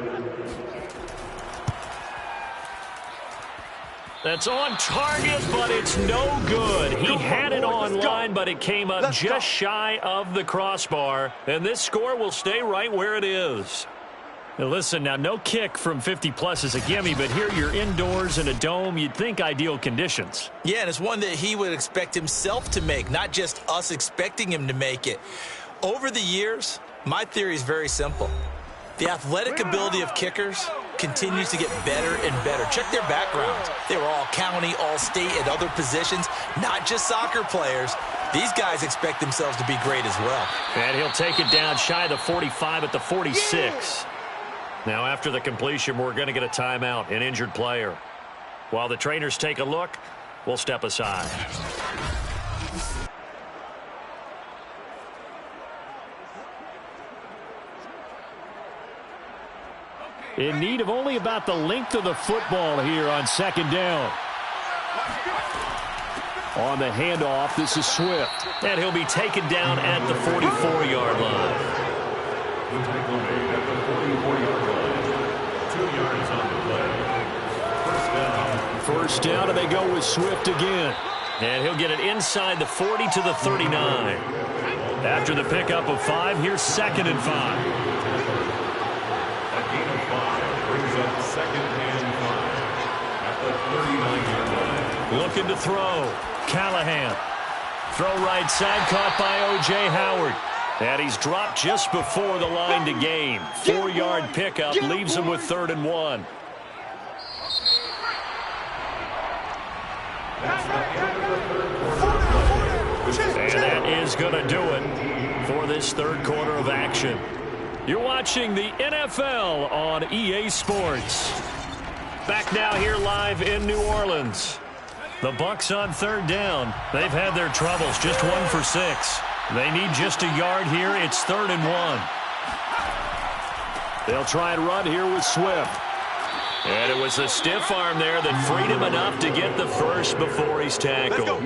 That's on target, but it's no good. He had it on line, but it came up just shy of the crossbar. And this score will stay right where it is. Now listen, now no kick from 50-plus is a gimme, but here you're indoors in a dome. You'd think ideal conditions. Yeah, and it's one that he would expect himself to make, not just us expecting him to make it. Over the years, my theory is very simple. The athletic ability of kickers continues to get better and better. Check their backgrounds. They were all county, all state, at other positions, not just soccer players. These guys expect themselves to be great as well. And he'll take it down shy of the 45 at the 46. Now, after the completion, we're going to get a timeout, an injured player. While the trainers take a look, we'll step aside. In need of only about the length of the football here on second down. On the handoff, this is Swift. And he'll be taken down at the 44-yard line. The tackle made at the 44-yard line. 2 yards on the play. First down. First down, and they go with Swift again. And he'll get it inside the 40 to the 39. After the pickup of 5, here's 2nd and 5. Second and 5 at the 39-yard line. Looking to throw. Callahan. Throw right side, caught by O.J. Howard. And he's dropped just before the line to gain. 4-yard pickup leaves him with 3rd and 1. And that is going to do it for this third quarter of action. You're watching the NFL on EA Sports. Back now here live in New Orleans. The Bucs on 3rd down. They've had their troubles, just 1 for 6. They need just a yard here. It's 3rd and 1. They'll try and run here with Swift. And it was a stiff arm there that freed him enough to get the first before he's tackled.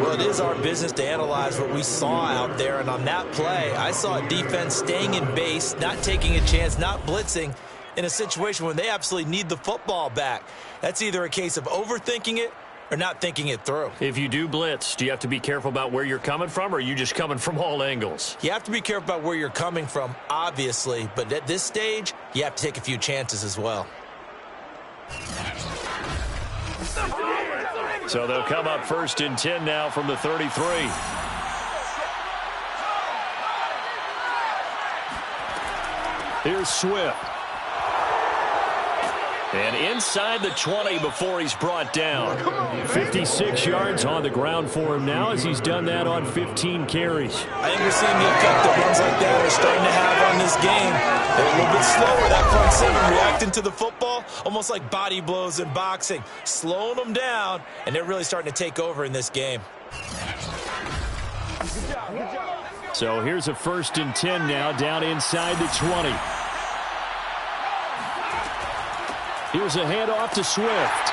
Well, it is our business to analyze what we saw out there, and on that play, I saw a defense staying in base, not taking a chance, not blitzing in a situation when they absolutely need the football back. That's either a case of overthinking it or not thinking it through. If you do blitz, do you have to be careful about where you're coming from, or are you just coming from all angles? You have to be careful about where you're coming from, obviously, but at this stage, you have to take a few chances as well. So they'll come up 1st and 10 now from the 33. Here's Swift. And inside the 20 before he's brought down. 56 yards on the ground for him now as he's done that on 15 carries. I think we're seeing the effect that runs like that are starting to have on this game. They're a little bit slower, that front seven reacting to the football, almost like body blows in boxing, slowing them down, and they're really starting to take over in this game. So here's a 1st and 10 now down inside the 20. Here's a handoff to Swift.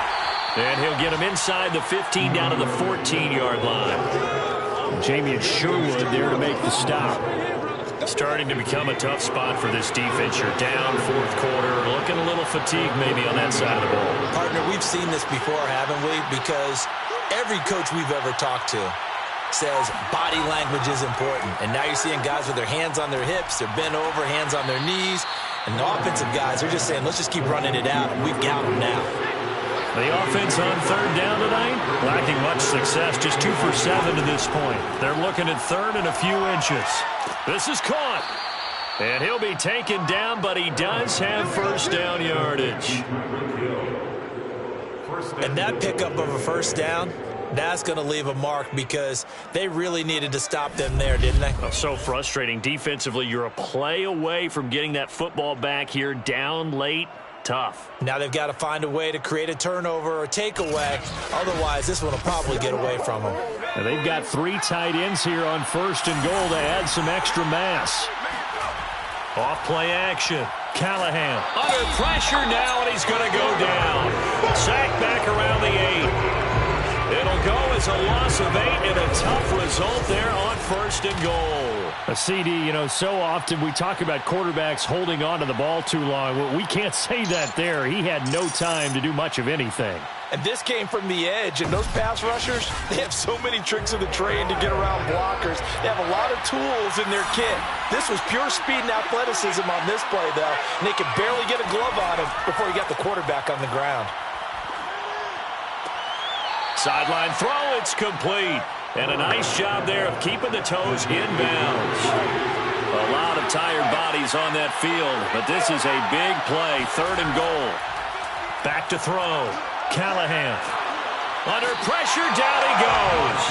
And he'll get him inside the 15 down to the 14-yard line. Jamie Sherwood there to make the stop. Starting to become a tough spot for this defense. You're down 4th quarter, looking a little fatigued maybe on that side of the ball. Partner, we've seen this before, haven't we? Because every coach we've ever talked to says body language is important. And now you're seeing guys with their hands on their hips, they're bent over, hands on their knees. And the offensive guys are just saying, let's just keep running it out, and we've got them now. The offense on 3rd down tonight, lacking much success, just 2 for 7 to this point. They're looking at 3rd and a few inches. This is caught. And he'll be taken down, but he does have 1st down yardage. And that pickup of a 1st down, that's going to leave a mark because they really needed to stop them there, didn't they? Oh, so frustrating. Defensively, you're a play away from getting that football back here, down late. Tough. Now they've got to find a way to create a turnover or takeaway. Otherwise, this one will probably get away from them. And they've got 3 tight ends here on 1st and goal to add some extra mass. Off play action. Callahan under pressure now, and he's going to go down. Sacked back around the 8. It'll go as a loss of 8 and a tough result there on 1st and goal. A CD, you know, so often we talk about quarterbacks holding on to the ball too long. Well, we can't say that there. He had no time to do much of anything. And this came from the edge, and those pass rushers, they have so many tricks of the trade to get around blockers. They have a lot of tools in their kit. This was pure speed and athleticism on this play, though, and they could barely get a glove on him before he got the quarterback on the ground. Sideline throw, it's complete. And a nice job there of keeping the toes inbounds. A lot of tired bodies on that field, but this is a big play, 3rd and goal. Back to throw. Callahan. Under pressure, down he goes.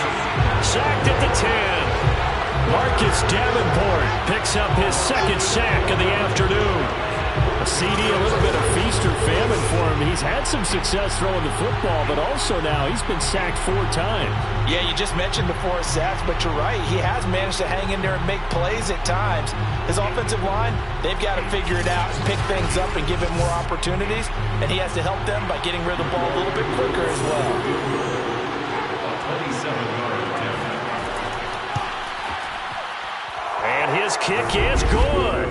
Sacked at the 10. Marcus Davenport picks up his 2nd sack of the afternoon. A CD, a little bit of feast or famine for him. He's had some success throwing the football, but also now he's been sacked 4 times. Yeah, you just mentioned the 4 sacks, but you're right. He has managed to hang in there and make plays at times. His offensive line, they've got to figure it out and pick things up and give him more opportunities, and he has to help them by getting rid of the ball a little bit quicker as well. A 27-yard attempt. And his kick is good.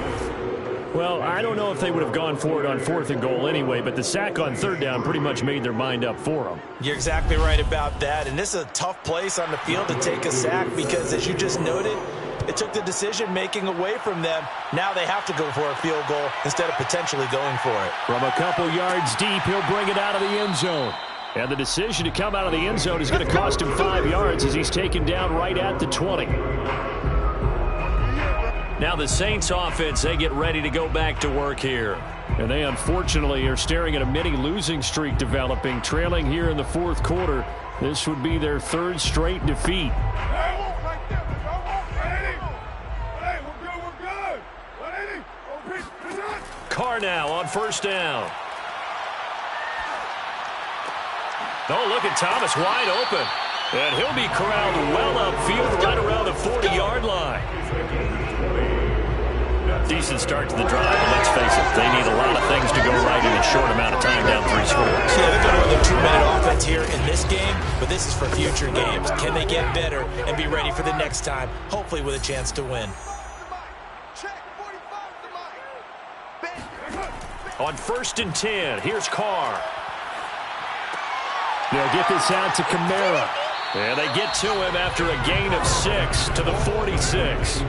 Well, I don't know if they would have gone for it on 4th and goal anyway, but the sack on 3rd down pretty much made their mind up for them. You're exactly right about that, and this is a tough place on the field to take a sack because, as you just noted, it took the decision-making away from them. Now they have to go for a field goal instead of potentially going for it. From a couple yards deep, he'll bring it out of the end zone. And the decision to come out of the end zone is going to cost him 5 yards as he's taken down right at the 20. Now the Saints offense, they get ready to go back to work here. And they unfortunately are staring at a mini losing streak developing, trailing here in the 4th quarter. This would be their 3rd straight defeat. Carr now on 1st down. Oh, look at Thomas wide open. And he'll be corralled well upfield right around the 40-yard line. Decent start to the drive, but let's face it, they need a lot of things to go right in a short amount of time, down 3 scores. Yeah, they're going to run their 2-minute offense here in this game, but this is for future games. Can they get better and be ready for the next time, hopefully with a chance to win? On 1st and 10, here's Carr. They'll get this out to Kamara. And they get to him after a gain of 6 to the 46.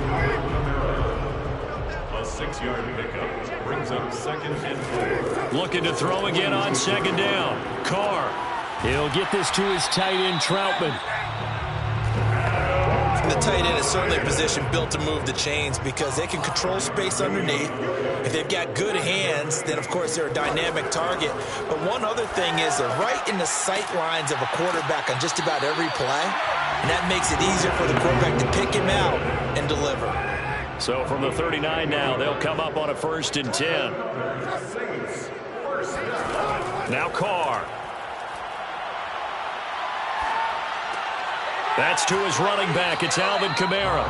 A 6-yard pickup brings up 2nd and 4. Looking to throw again on 2nd down. Carr. He'll get this to his tight end, Troutman. The tight end is certainly a position built to move the chains because they can control space underneath. If they've got good hands, then of course they're a dynamic target. But one other thing is they're right in the sight lines of a quarterback on just about every play. And that makes it easier for the quarterback to pick him out and deliver. So from the 39 now, they'll come up on a 1st and 10. Now Carr. That's to his running back. It's Alvin Kamara.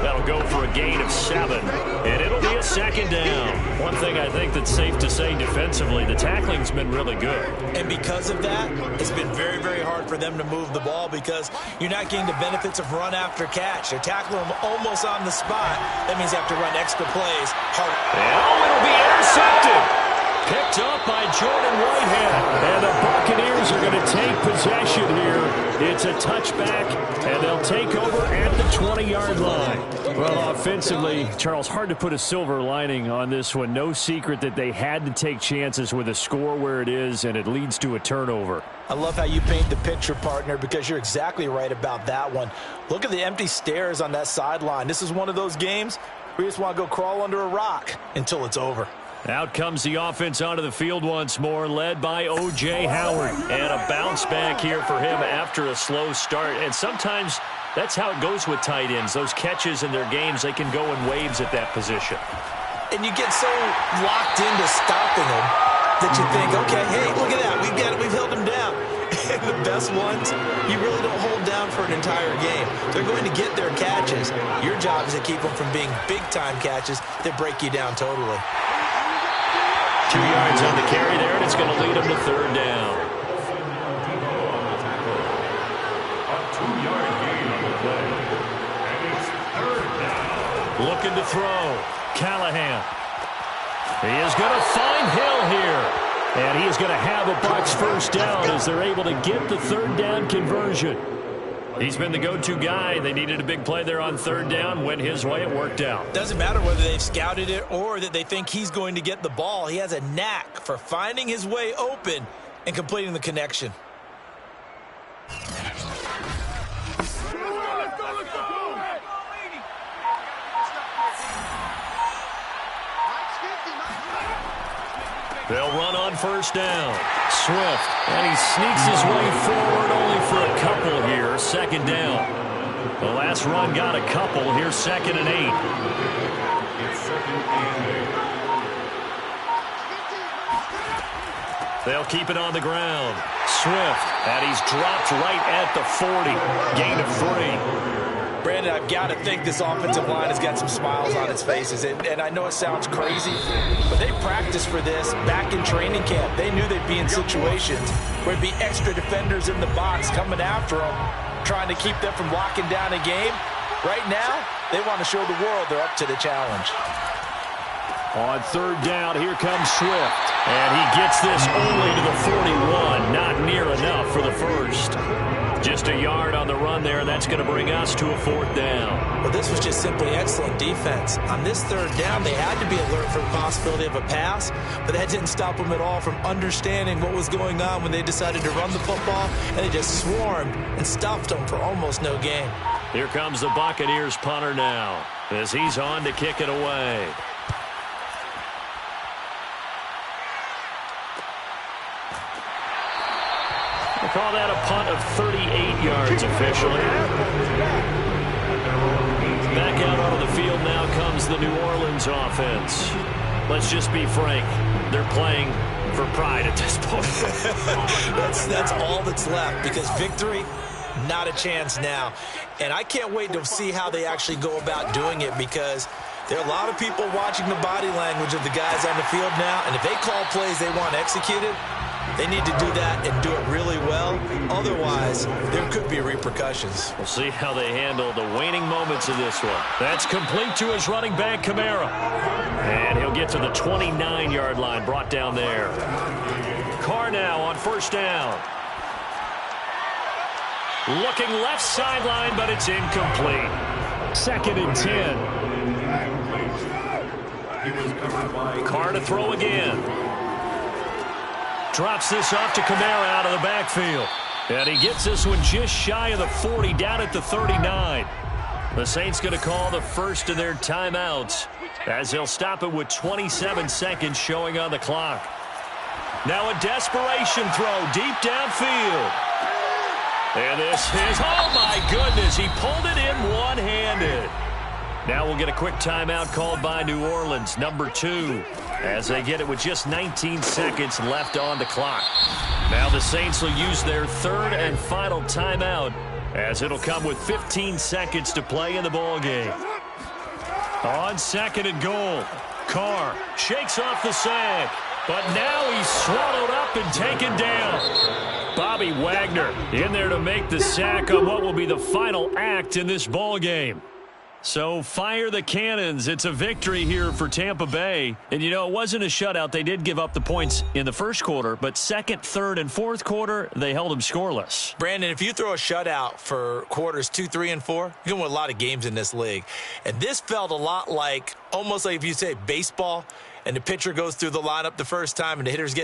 That'll go for a gain of 7. And it'll be a 2nd down. One thing I think that's safe to say defensively, the tackling's been really good. And because of that, it's been very, very hard for them to move the ball because you're not getting the benefits of run after catch. They're tackling them almost on the spot. That means they have to run extra plays harder. And it'll be intercepted. Picked up by Jordan Whitehead. And the Buccaneers are going to take possession here. It's a touchback, and they'll take over at the 20-yard line. Well, offensively, Charles, hard to put a silver lining on this one. No secret that they had to take chances with a score where it is, and it leads to a turnover. I love how you paint the picture, partner, because you're exactly right about that one. Look at the empty stares on that sideline. This is one of those games where you just want to go crawl under a rock until it's over. Out comes the offense onto the field once more, led by O.J. Howard. And a bounce back here for him after a slow start. And sometimes that's how it goes with tight ends. Those catches in their games, they can go in waves at that position. And you get so locked into stopping them that you think, okay, hey, look at that. We've held them down. And the best ones, you really don't hold down for an entire game. They're going to get their catches. Your job is to keep them from being big-time catches that break you down totally. 2 yards on the carry there, and it's going to lead them to 3rd down. A 2-yard gain on the play. And it's 3rd down. Looking to throw. Callahan. He is going to find Hill here. And he is going to have a Bucs first down as they're able to get the third down conversion. He's been the go-to guy. They needed a big play there on third down. Went his way. It worked out. Doesn't matter whether they've scouted it or that they think he's going to get the ball. He has a knack for finding his way open and completing the connection. They'll run on first down. Swift, and he sneaks his way forward only for a couple here. Second down. The last run got a couple. Here's 2nd and 8. It's 2nd and 8. They'll keep it on the ground. Swift, and he's dropped right at the 40. Gain of 3. Brandon, I've got to think this offensive line has got some smiles on its faces. And I know it sounds crazy, but they practiced for this back in training camp. They knew they'd be in situations where it'd be extra defenders in the box coming after them, trying to keep them from locking down a game. Right now, they want to show the world they're up to the challenge. On third down, here comes Swift. And he gets this only to the 41. Not near enough for the first. Just a yard on the run there. That's going to bring us to a 4th down. Well, this was just simply excellent defense. On this third down, they had to be alert for the possibility of a pass, but that didn't stop them at all from understanding what was going on when they decided to run the football, and they just swarmed and stuffed them for almost no gain. Here comes the Buccaneers punter now as he's on to kick it away. We'll call that a punt of 38 yards officially. Back out onto the field now comes the New Orleans offense. Let's just be frank. They're playing for pride at this point. That's all that's left, because victory, not a chance now. And I can't wait to see how they actually go about doing it, because there are a lot of people watching the body language of the guys on the field now, and if they call plays they want executed, they need to do that and do it really well. Otherwise, there could be repercussions. We'll see how they handle the waning moments of this one. That's complete to his running back, Kamara. And he'll get to the 29-yard line, brought down there. Carr now on first down. Looking left sideline, but it's incomplete. 2nd and 10. Carr to throw again. Drops this off to Kamara out of the backfield. And he gets this one just shy of the 40, down at the 39. The Saints going to call the first of their timeouts as they'll stop it with 27 seconds showing on the clock. Now a desperation throw deep downfield. And this is, oh my goodness, he pulled it in one-handed. Now we'll get a quick timeout called by New Orleans, number 2, as they get it with just 19 seconds left on the clock. Now the Saints will use their 3rd and final timeout, as it'll come with 15 seconds to play in the ballgame. On 2nd and goal, Carr shakes off the sack, but now he's swallowed up and taken down. Bobby Wagner in there to make the sack on what will be the final act in this ballgame. So fire the cannons. It's a victory here for Tampa Bay. And, you know, it wasn't a shutout. They did give up the points in the first quarter, but 2nd, 3rd, and 4th quarter, they held them scoreless. Brandon, if you throw a shutout for quarters 2, 3, and 4, you're going to win a lot of games in this league. And this felt a lot like, almost like if you say baseball, and the pitcher goes through the lineup the first time and the hitters get